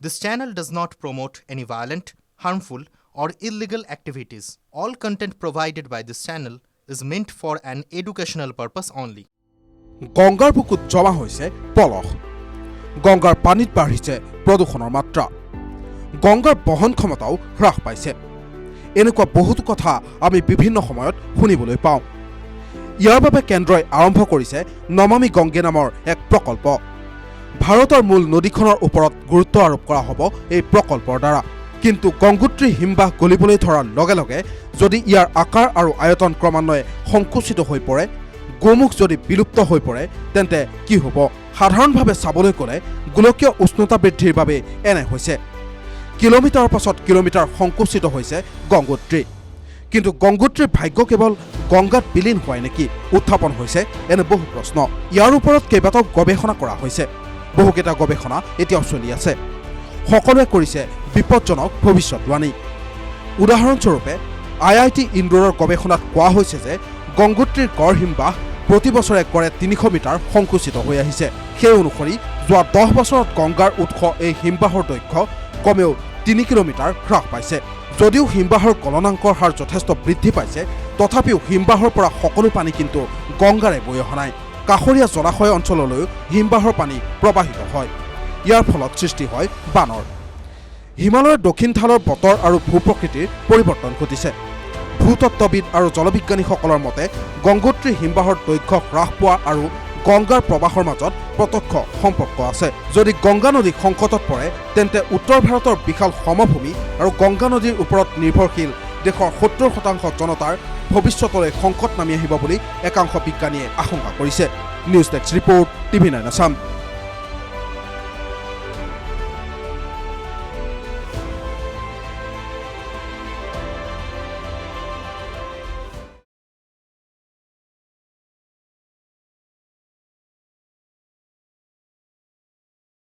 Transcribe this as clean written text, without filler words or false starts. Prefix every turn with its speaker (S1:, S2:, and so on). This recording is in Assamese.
S1: This channel does not promote any violent, harmful, or illegal activities. All content provided by this channel is meant for an educational purpose only.
S2: গংগাৰ বুকুত জমা হৈছে পলস গংগাৰ পানীত বাঢ়িছে প্ৰদূষণৰ মাত্ৰা গংগাৰ বহন ক্ষমতাও হ্ৰাস পাইছে এনেকুৱা বহুতো কথা আমি বিভিন্ন সময়ত শুনিবলৈ পাওঁ ইয়াৰ বাবে কেন্দ্ৰই আৰম্ভ কৰিছে নমামি গংগে নামৰ এক প্ৰকল্প ভাৰতৰ মূল নদীখনৰ ওপৰত গুৰুত্ব আৰোপ কৰা হ'ব এই প্ৰকল্পৰ দ্বাৰা কিন্তু গংগোত্ৰী হিমবাহ গলিবলৈ ধৰাৰ লগে লগে যদি ইয়াৰ আকাৰ আৰু আয়তন ক্ৰমান্বয়ে সংকুচিত হৈ পৰে গোমুখ যদি বিলুপ্ত হৈ পৰে তেন্তে কি হ'ব সাধাৰণভাৱে চাবলৈ গ'লে গোলকীয় উষ্ণতা বৃদ্ধিৰ বাবে এনে হৈছে কিলোমিটাৰৰ পাছত কিলোমিটাৰ সংকুচিত হৈছে গংগোত্ৰী কিন্তু গংগোত্ৰীৰ ভাগ্য কেৱল গংগাত বিলীন হয় নেকি উত্থাপন হৈছে এনে বহু প্ৰশ্ন ইয়াৰ ওপৰত কেইবাটাও গৱেষণা কৰা হৈছে বহুকেইটা গৱেষণা এতিয়াও চলি আছে সকলোৱে কৰিছে বিপদজনক ভৱিষ্যতবাণী উদাহৰণস্বৰূপে IIT ইন্দোৰৰ গৱেষণাত কোৱা হৈছে যে গংগোত্ৰীৰ গড় হিমবাহ প্ৰতি বছৰে গড়ে 300 মিটাৰ সংকুচিত হৈ আহিছে সেই অনুসৰি যোৱা 10 বছৰত গংগাৰ উৎস এই হিমবাহৰ দৈৰ্ঘ্য কমেও 3 কিলোমিটাৰ হ্ৰাস পাইছে যদিও হিমবাহৰ গলনাংকৰ হাৰ যথেষ্ট বৃদ্ধি পাইছে তথাপিও হিমবাহৰ পৰা সকলো পানী কিন্তু গংগাৰে বৈ অহা নাই কাষৰীয়া জলাশয় অঞ্চললৈও হিমবাহৰ পানী প্ৰবাহিত হয় ইয়াৰ ফলত সৃষ্টি হয় বানৰ হিমালয়ৰ দক্ষিণ ঢালৰ বতৰ আৰু ভূপ্ৰকৃতিৰ পৰিৱৰ্তন ঘটিছে ভূতত্ত্ববিদ আৰু জলবিজ্ঞানীসকলৰ মতে গংগোত্ৰী হিমবাহৰ দৈৰ্ঘ্য হ্ৰাস পোৱা আৰু গংগাৰ প্ৰবাহৰ মাজত প্ৰত্যক্ষ সম্পৰ্ক আছে যদি গংগা নদী সংকটত পৰে তেন্তে উত্তৰ ভাৰতৰ বিশাল সমভূমি আৰু গংগা নদীৰ ওপৰত নিৰ্ভৰশীল দেশৰ 70% জনতাৰ ভৱিষ্যতলৈ সংকট নামি আহিব বুলি একাংশ বিজ্ঞানীয়ে আশংকা কৰিছে news desk report TV9 Assam